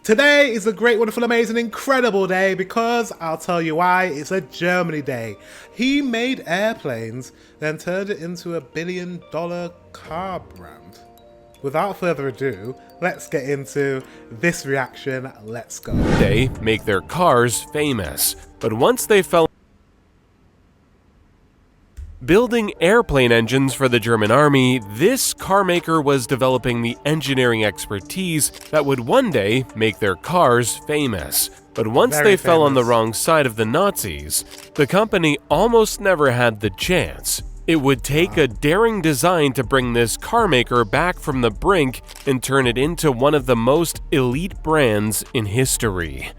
Today is a great, wonderful, amazing, incredible day because I'll tell you why. It's a Germany day. He made airplanes, then turned it into a billion-dollar car brand. Without further ado, let's get into this reaction. Let's go. They make their cars famous, but once they fell building airplane engines for the German army, this carmaker was developing the engineering expertise that would one day make their cars famous. But once they fell on the wrong side of the Nazis, the company almost never had the chance. It would take a daring design to bring this carmaker back from the brink and turn it into one of the most elite brands in history.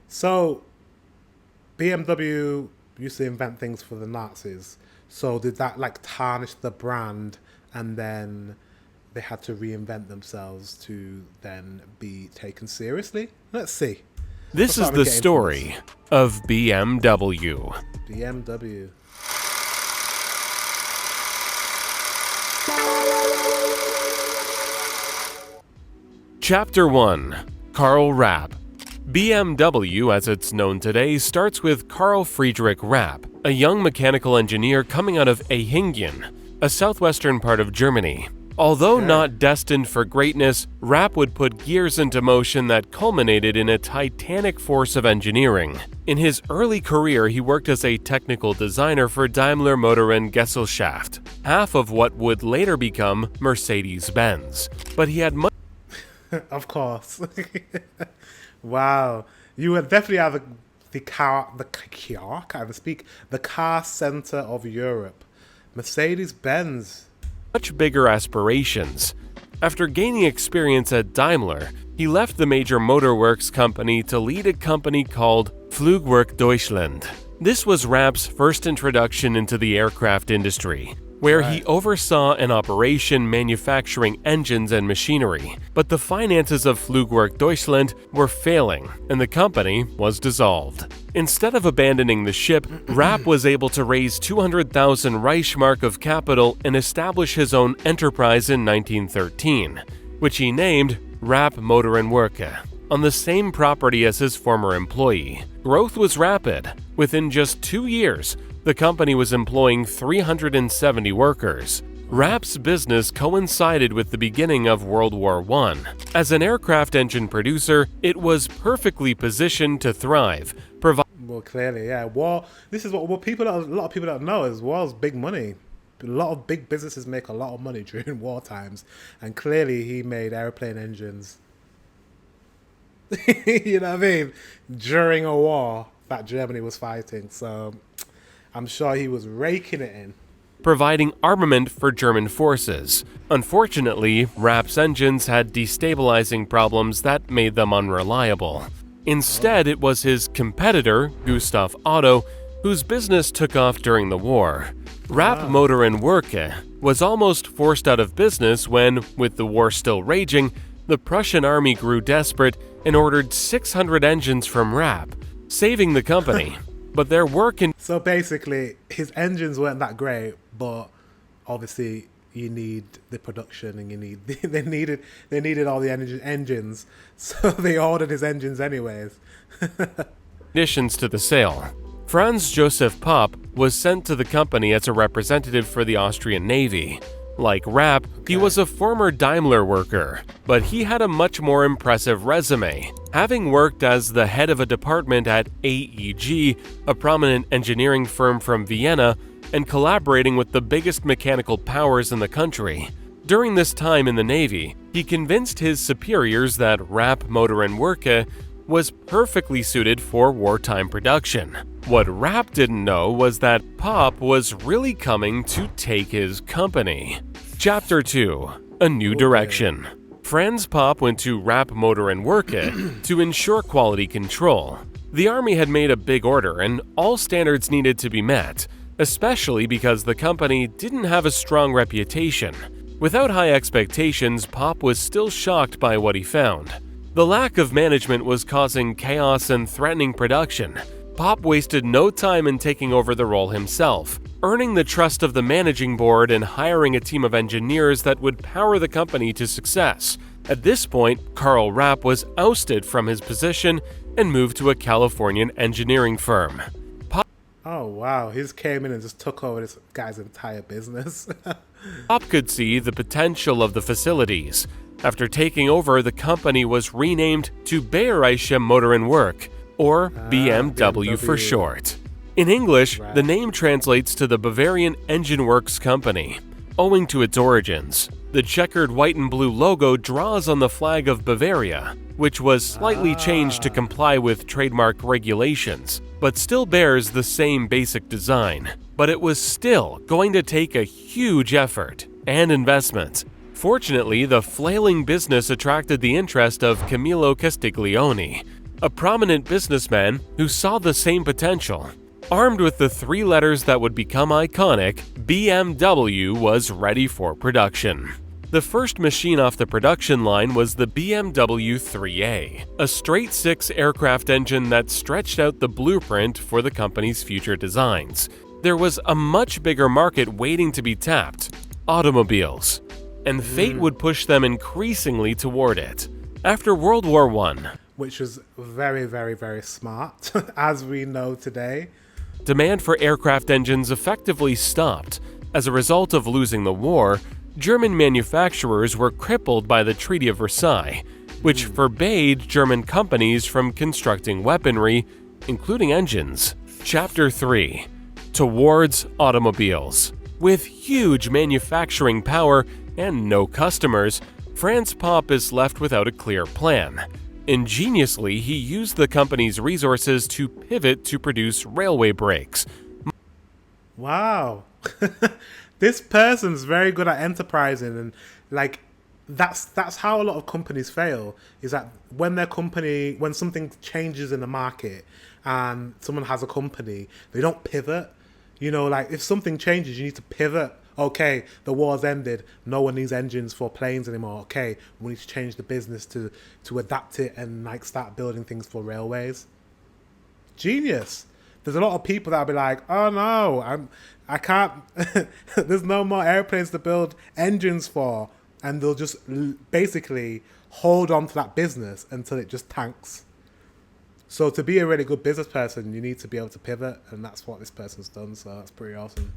So, BMW used to invent things for the Nazis. So did that like tarnish the brand, and then they had to reinvent themselves to then be taken seriously? Let's see. This is the story of BMW. BMW. Chapter 1. Karl Rapp. BMW, as it's known today, starts with Karl Friedrich Rapp, a young mechanical engineer coming out of Ehingen, a southwestern part of Germany. Although not destined for greatness, Rapp would put gears into motion that culminated in a titanic force of engineering. In his early career, he worked as a technical designer for Daimler Motor and Gesellschaft, half of what would later become Mercedes-Benz. But he had much of course. Wow, you would definitely have the car center of Europe, Mercedes-Benz. Much bigger aspirations. After gaining experience at Daimler, he left the major motorworks company to lead a company called Flugwerk Deutschland. This was Rapp's first introduction into the aircraft industry, where he oversaw an operation manufacturing engines and machinery. But the finances of Flugwerk Deutschland were failing, and the company was dissolved. Instead of abandoning the ship, Rapp was able to raise 200,000 Reichsmark of capital and establish his own enterprise in 1913, which he named Rapp Motor and Werke, on the same property as his former employee. Growth was rapid. Within just 2 years, the company was employing 370 workers. Rapp's business coincided with the beginning of World War I. As an aircraft engine producer, it was perfectly positioned to thrive. Well, clearly, yeah. War. This is what a lot of people don't know is war's big money. A lot of big businesses make a lot of money during war times, and clearly he made airplane engines. You know what I mean? During a war that Germany was fighting, so I'm sure he was raking it in. Providing armament for German forces. Unfortunately, Rapp's engines had destabilizing problems that made them unreliable. Instead, it was his competitor, Gustav Otto, whose business took off during the war. Rapp Motor and Werke was almost forced out of business when, with the war still raging, the Prussian army grew desperate and ordered 600 engines from Rapp, saving the company. But their work in... So basically, his engines weren't that great, but obviously you need the production, and you need they needed all the engines, so they ordered his engines anyways. Additions to the sale. Franz Joseph Popp was sent to the company as a representative for the Austrian Navy. Like Rapp, he was a former Daimler worker, but he had a much more impressive resume, having worked as the head of a department at AEG, a prominent engineering firm from Vienna, and collaborating with the biggest mechanical powers in the country. During this time in the Navy, he convinced his superiors that Rapp Motor and Werke was perfectly suited for wartime production. What Rapp didn't know was that Popp was really coming to take his company. Chapter 2. A New Direction. Franz Popp went to Rapp Motor and Werke to ensure quality control. The army had made a big order and all standards needed to be met, especially because the company didn't have a strong reputation. Without high expectations, Popp was still shocked by what he found. The lack of management was causing chaos and threatening production. Popp wasted no time in taking over the role himself, earning the trust of the managing board and hiring a team of engineers that would power the company to success. At this point, Karl Rapp was ousted from his position and moved to a Californian engineering firm. Oh wow, he just came in and just took over this guy's entire business. Pop could see the potential of the facilities. After taking over, the company was renamed to Bayerische Motor and Werk, or BMW for short. In English, the name translates to the Bavarian Engine Works Company. Owing to its origins, the checkered white and blue logo draws on the flag of Bavaria, which was slightly changed to comply with trademark regulations, but still bears the same basic design. But it was still going to take a huge effort and investment. Fortunately, the flailing business attracted the interest of Camillo Castiglione, a prominent businessman who saw the same potential. Armed with the 3 letters that would become iconic, BMW was ready for production. The first machine off the production line was the BMW 3A, a straight-six aircraft engine that stretched out the blueprint for the company's future designs. There was a much bigger market waiting to be tapped: automobiles, and fate would push them increasingly toward it. After World War I, which was very, very, very smart, as we know today, demand for aircraft engines effectively stopped. As a result of losing the war, German manufacturers were crippled by the Treaty of Versailles, which forbade German companies from constructing weaponry, including engines. Chapter 3: Towards Automobiles. With huge manufacturing power and no customers, Franz Popp is left without a clear plan. Ingeniously, he used the company's resources to pivot to produce railway brakes. Wow. This person's very good at enterprising, and like that's how a lot of companies fail, is that when something changes in the market and someone has a company, they don't pivot. You know, like if something changes, you need to pivot. Okay, the war's ended. No one needs engines for planes anymore. Okay, we need to change the business to adapt it and like start building things for railways. Genius. There's a lot of people that'll be like, oh no, I can't. There's no more airplanes to build engines for, and they'll just basically hold on to that business until it just tanks. So to be a really good business person, you need to be able to pivot, and that's what this person's done. So that's pretty awesome.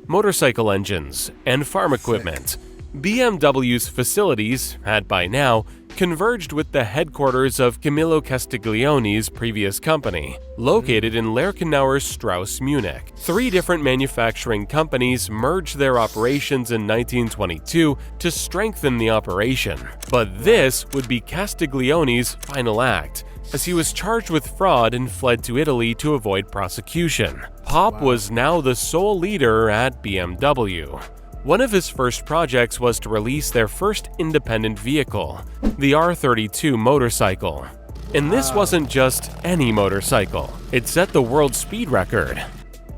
Motorcycle engines and farm equipment. BMW's facilities had by now converged with the headquarters of Camillo Castiglione's previous company, located in Lerchenauer Strauss, Munich. 3 different manufacturing companies merged their operations in 1922 to strengthen the operation. But this would be Castiglione's final act, as he was charged with fraud and fled to Italy to avoid prosecution. Popp was now the sole leader at BMW. One of his first projects was to release their first independent vehicle, the R32 motorcycle. And this wasn't just any motorcycle, it set the world speed record.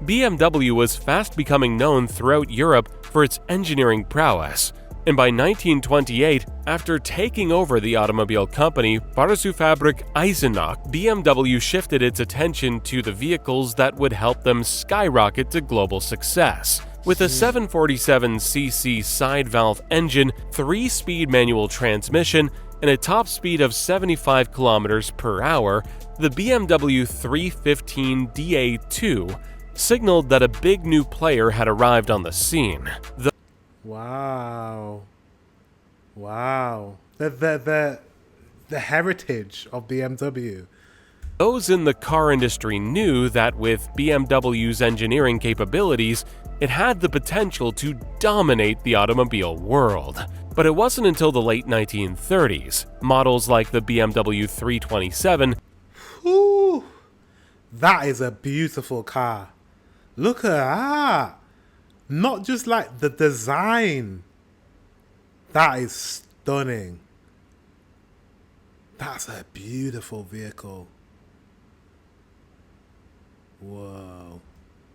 BMW was fast becoming known throughout Europe for its engineering prowess, and by 1928, after taking over the automobile company Fahrzeugfabrik Eisenach, BMW shifted its attention to the vehicles that would help them skyrocket to global success. With a 747cc side valve engine, 3-speed manual transmission, and a top speed of 75 km per hour, the BMW 315 DA2 signaled that a big new player had arrived on the scene. Wow. The heritage of BMW. Those in the car industry knew that with BMW's engineering capabilities, it had the potential to dominate the automobile world. But it wasn't until the late 1930s, models like the BMW 327. Ooh, that is a beautiful car. Look at that. Not just like the design. That is stunning. That's a beautiful vehicle. Whoa.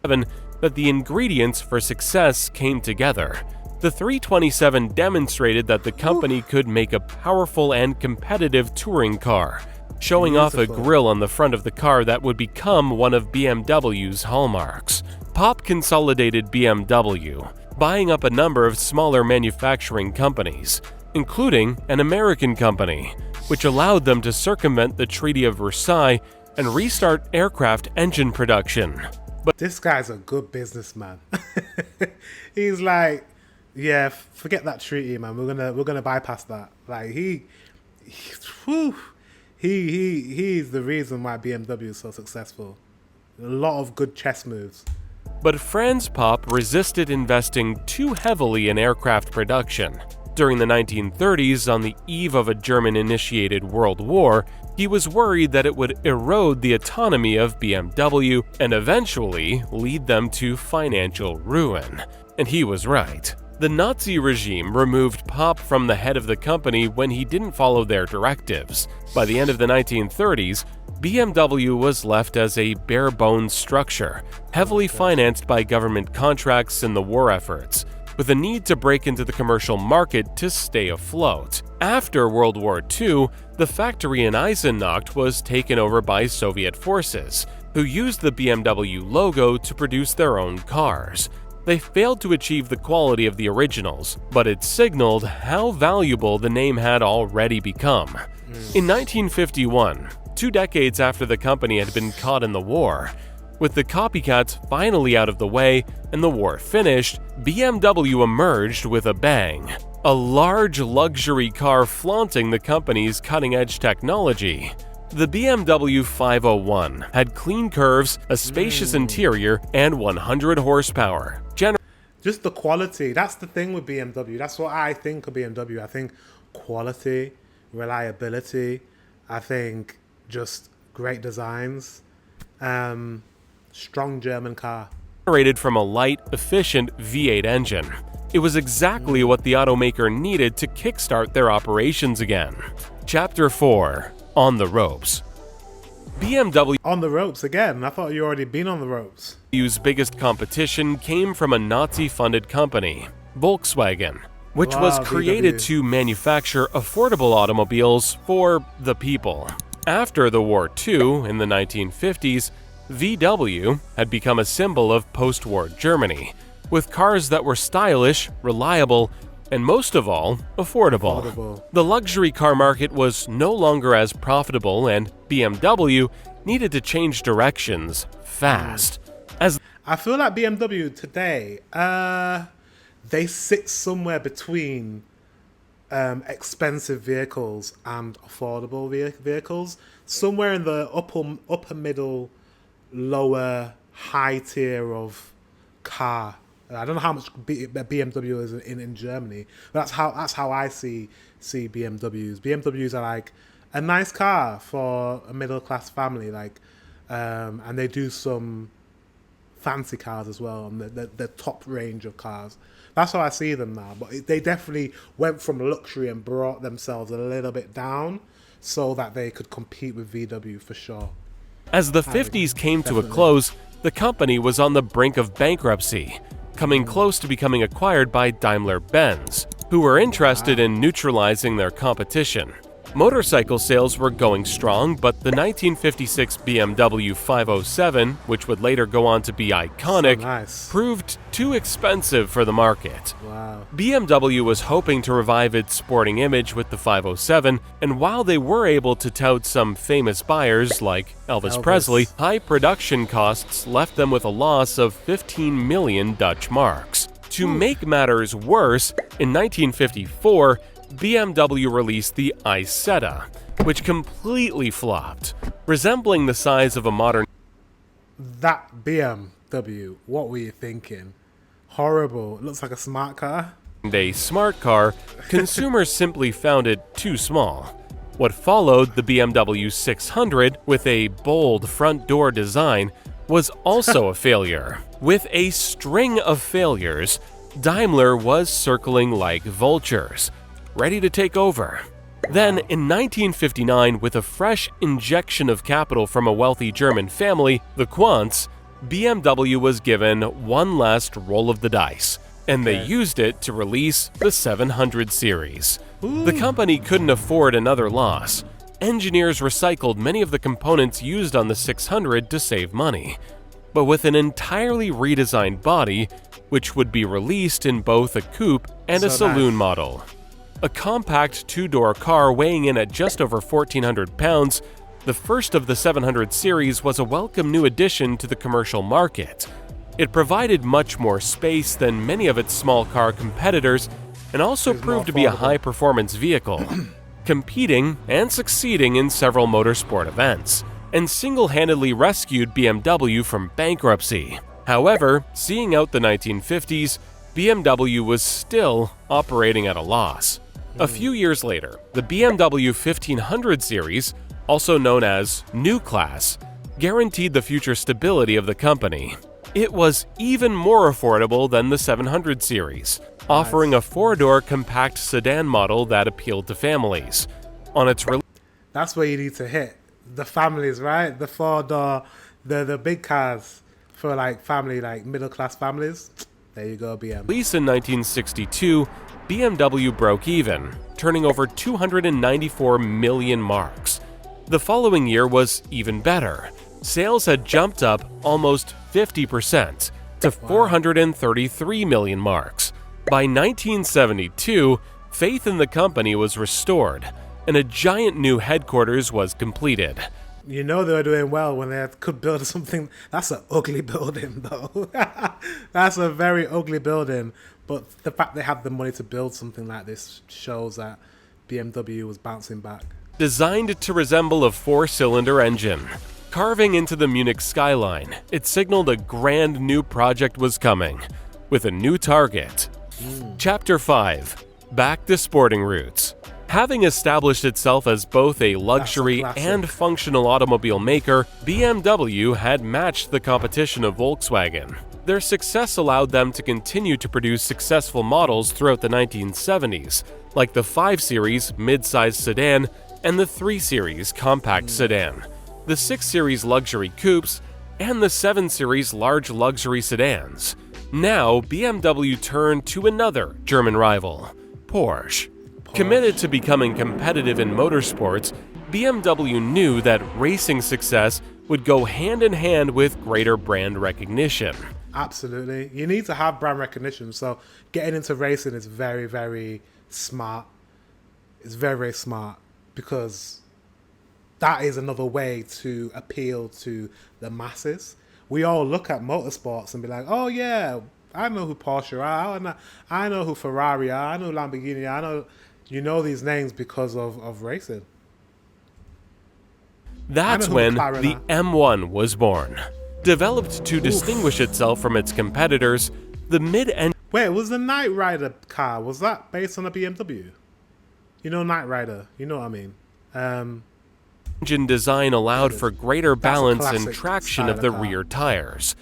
That the ingredients for success came together. The 327 demonstrated that the company could make a powerful and competitive touring car, showing off a grille on the front of the car that would become one of BMW's hallmarks. Popp consolidated BMW, buying up a number of smaller manufacturing companies, including an American company, which allowed them to circumvent the Treaty of Versailles and restart aircraft engine production. But this guy's a good businessman. He's like, yeah, forget that treaty, man. We're gonna bypass that. Like he's the reason why BMW is so successful. A lot of good chess moves. But Franz Popp resisted investing too heavily in aircraft production. During the 1930s, on the eve of a German-initiated World War, he was worried that it would erode the autonomy of BMW and eventually lead them to financial ruin. And he was right. The Nazi regime removed Popp from the head of the company when he didn't follow their directives. By the end of the 1930s, BMW was left as a bare-bones structure, heavily financed by government contracts and the war efforts, with a need to break into the commercial market to stay afloat. After World War II, the factory in Eisenach was taken over by Soviet forces, who used the BMW logo to produce their own cars. They failed to achieve the quality of the originals, but it signaled how valuable the name had already become. In 1951, 2 decades after the company had been caught in the war, with the copycats finally out of the way and the war finished, BMW emerged with a bang. A large luxury car flaunting the company's cutting-edge technology. The BMW 501 had clean curves, a spacious interior, and 100 horsepower. Just the quality. That's the thing with BMW. That's what I think of BMW. I think quality, reliability. I think just great designs. Strong German car. Generated from a light, efficient V8 engine. It was exactly what the automaker needed to kickstart their operations again. Chapter 4. On the ropes. BMW On the ropes again. I thought you already been on the ropes. BMW's biggest competition came from a Nazi-funded company, Volkswagen, which was created VW. to manufacture affordable automobiles for the people. After the War II, in the 1950s, VW had become a symbol of post-war Germany, with cars that were stylish, reliable, and most of all, affordable. The luxury car market was no longer as profitable, and BMW needed to change directions fast. I feel like BMW today, they sit somewhere between expensive vehicles and affordable vehicles. Somewhere in the upper middle, lower, high tier of car. I don't know how much BMW is in Germany, but that's how I see BMWs. BMWs are like a nice car for a middle class family, and they do some fancy cars as well, on the top range of cars. That's how I see them now. But they definitely went from luxury and brought themselves a little bit down so that they could compete with VW for sure. As the 50s came to a close, the company was on the brink of bankruptcy, coming close to becoming acquired by Daimler-Benz, who were interested in neutralizing their competition. Motorcycle sales were going strong, but the 1956 BMW 507, which would later go on to be iconic, proved too expensive for the market. Wow. BMW was hoping to revive its sporting image with the 507, and while they were able to tout some famous buyers like Elvis Presley, high production costs left them with a loss of 15 million Dutch marks. To make matters worse, in 1954, BMW released the Isetta, which completely flopped. Resembling the size of a modern... That BMW, what were you thinking? Horrible. It looks like a smart car. A smart car, consumers simply found it too small. What followed, the BMW 600, with a bold front door design, was also a failure. With a string of failures, Daimler was circling like vultures, ready to take over. Then, in 1959, with a fresh injection of capital from a wealthy German family, the Quants, BMW was given one last roll of the dice, and they used it to release the 700 series. The company couldn't afford another loss. Engineers recycled many of the components used on the 600 to save money, but with an entirely redesigned body, which would be released in both a coupe and a saloon model. A compact two-door car weighing in at just over 1,400 pounds, the first of the 700 series was a welcome new addition to the commercial market. It provided much more space than many of its small car competitors and also proved to be a high-performance vehicle, competing and succeeding in several motorsport events, and single-handedly rescued BMW from bankruptcy. However, seeing out the 1950s, BMW was still operating at a loss. A few years later, the BMW 1500 series, also known as New Class, guaranteed the future stability of the company. It was even more affordable than the 700 series, offering a four-door compact sedan model that appealed to families. On its That's where you need to hit the families, right? The four-door, the big cars for like family, like middle-class families. There you go, BM. release in 1962, BMW broke even, turning over 294 million marks. The following year was even better. Sales had jumped up almost 50% to 433 million marks. By 1972, faith in the company was restored, and a giant new headquarters was completed. You know they were doing well when they could build something. That's an ugly building, though. That's a very ugly building. But the fact they have the money to build something like this shows that BMW was bouncing back. Designed to resemble a four-cylinder engine, carving into the Munich skyline, it signaled a grand new project was coming, with a new target. Chapter 5. Back to sporting roots. Having established itself as both a luxury and functional automobile maker, BMW had matched the competition of Volkswagen. Their success allowed them to continue to produce successful models throughout the 1970s, like the 5 Series mid-size sedan and the 3 Series compact sedan, the 6 Series luxury coupes, and the 7 Series large luxury sedans. Now, BMW turned to another German rival, Porsche. Committed to becoming competitive in motorsports, BMW knew that racing success would go hand in hand with greater brand recognition. Absolutely. You need to have brand recognition, so getting into racing is very, very smart. It's very, very smart because that is another way to appeal to the masses. We all look at motorsports and be like, oh yeah, I know who Porsche are, I know who Ferrari are, I know Lamborghini, I know... You know these names because of racing. That's when the M1 was born. Developed to distinguish itself from its competitors, the mid-engine... Wait, was the Knight Rider car, was that based on a BMW? You know Knight Rider, you know what I mean. Engine design allowed for greater balance and traction of the rear tires.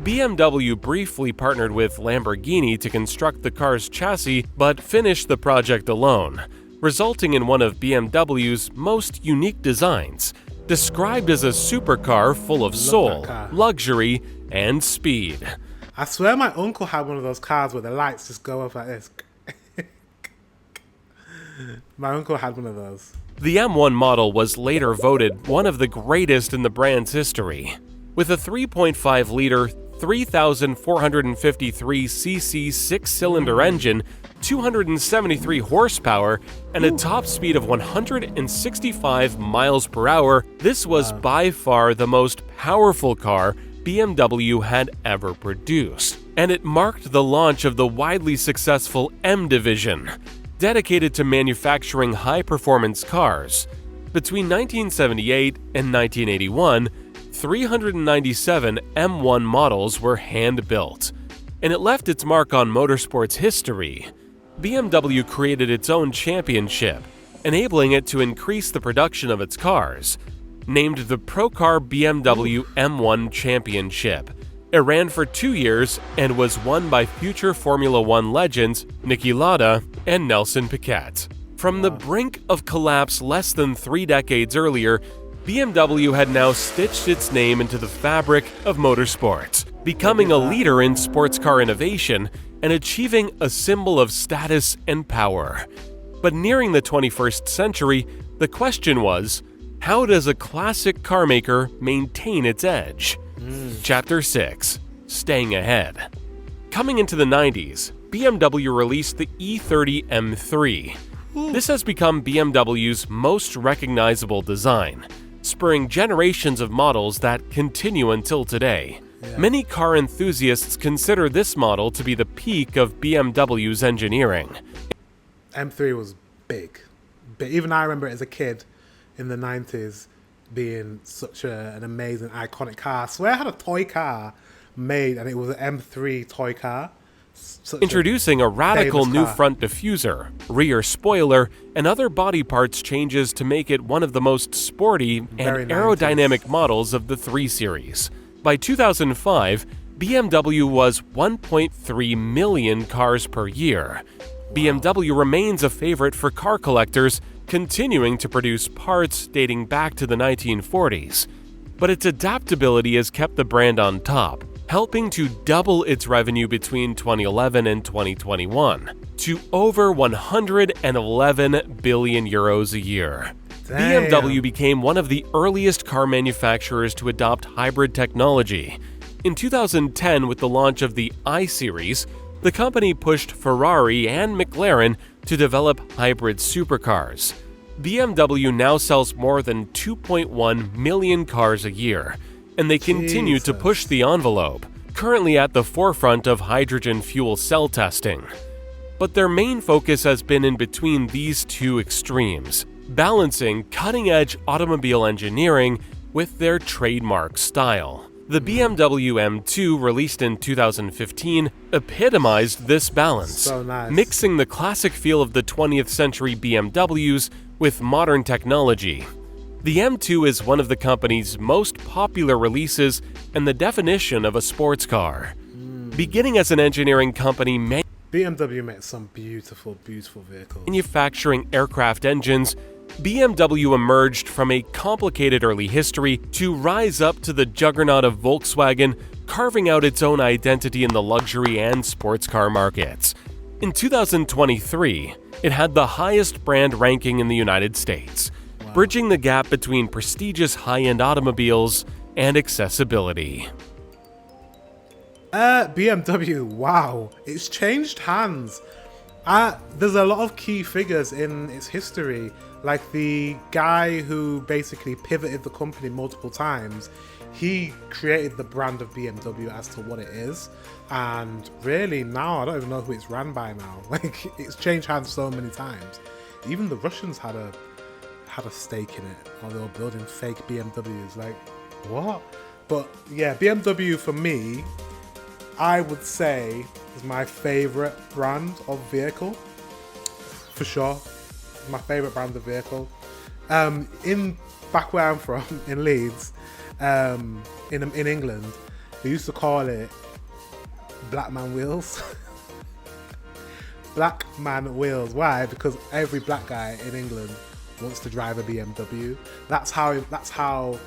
BMW briefly partnered with Lamborghini to construct the car's chassis, but finished the project alone, resulting in one of BMW's most unique designs, described as a supercar full of soul, luxury, and speed. I swear my uncle had one of those cars where the lights just go off like this. My uncle had one of those. The M1 model was later voted one of the greatest in the brand's history. With a 3.5-liter 3,453cc 6-cylinder engine, 273 horsepower, and a top speed of 165 miles per hour, this was by far the most powerful car BMW had ever produced. And it marked the launch of the widely successful M division, dedicated to manufacturing high-performance cars. Between 1978 and 1981, 397 M1 models were hand-built, and it left its mark on motorsports history. BMW created its own championship, enabling it to increase the production of its cars. Named the Procar BMW M1 Championship, it ran for 2 years and was won by future Formula One legends Niki Lauda and Nelson Piquet. From the brink of collapse less than 3 decades earlier, BMW had now stitched its name into the fabric of motorsports, becoming a leader in sports car innovation and achieving a symbol of status and power. But nearing the 21st century, the question was, how does a classic car maker maintain its edge? Chapter 6. Staying Ahead. Coming into the 90s, BMW released the E30 M3, This has become BMW's most recognizable design, spurring generations of models that continue until today. Many car enthusiasts consider this model to be the peak of BMW's engineering. M3 was big. But even I remember it as a kid in the 90s being such an amazing, iconic car. I swear I had a toy car made, and it was an M3 toy car. Introducing a radical new car. front diffuser, rear spoiler, and other body parts changes to make it one of the most sporty and Very 90s. aerodynamic models of the 3 Series. By 2005, BMW was 1.3 million cars per year. BMW remains a favorite for car collectors, continuing to produce parts dating back to the 1940s. But its adaptability has kept the brand on top, helping to double its revenue between 2011 and 2021 to over 111 billion euros a year. Damn. BMW became one of the earliest car manufacturers to adopt hybrid technology. In 2010, with the launch of the I-Series, the company pushed Ferrari and McLaren to develop hybrid supercars. BMW now sells more than 2.1 million cars a year, and they continue to push the envelope, currently at the forefront of hydrogen fuel cell testing. But their main focus has been in between these two extremes, balancing cutting-edge automobile engineering with their trademark style. The BMW M2, released in 2015, epitomized this balance, So nice. mixing the classic feel of the 20th century BMWs with modern technology. The M2 is one of the company's most popular releases and the definition of a sports car. Beginning as an engineering company BMW makes some beautiful, beautiful vehicles. manufacturing aircraft engines, BMW emerged from a complicated early history to rise up to the juggernaut of Volkswagen, carving out its own identity in the luxury and sports car markets. In 2023, it had the highest brand ranking in the United States, bridging the gap between prestigious high-end automobiles and accessibility. BMW, wow, it's changed hands. There's a lot of key figures in its history, like the guy who basically pivoted the company multiple times. He created the brand of BMW as to what it is, and really now I don't even know who it's ran by now. Like, it's changed hands so many times. Even the Russians had a stake in it, or they were building fake BMWs. Like, what? But yeah, BMW for me, I would say, is my favorite brand of vehicle, for sure. My favorite brand of vehicle. Back where I'm from, in Leeds, in England, they used to call it Black Man Wheels. Black Man Wheels. Why? Because every black guy in England wants to drive a BMW. That's how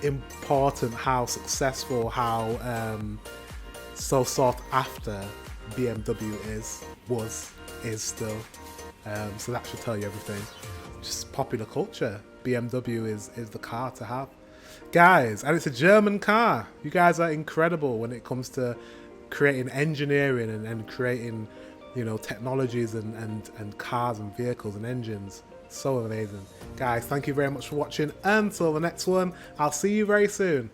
important, how successful, how so sought after BMW is still. So that should tell you everything. Just popular culture. BMW is the car to have, guys, and it's a German car. You guys are incredible when it comes to creating engineering and creating, technologies and cars and vehicles and engines. So amazing, guys. Thank you very much for watching. Until the next one, I'll see you very soon.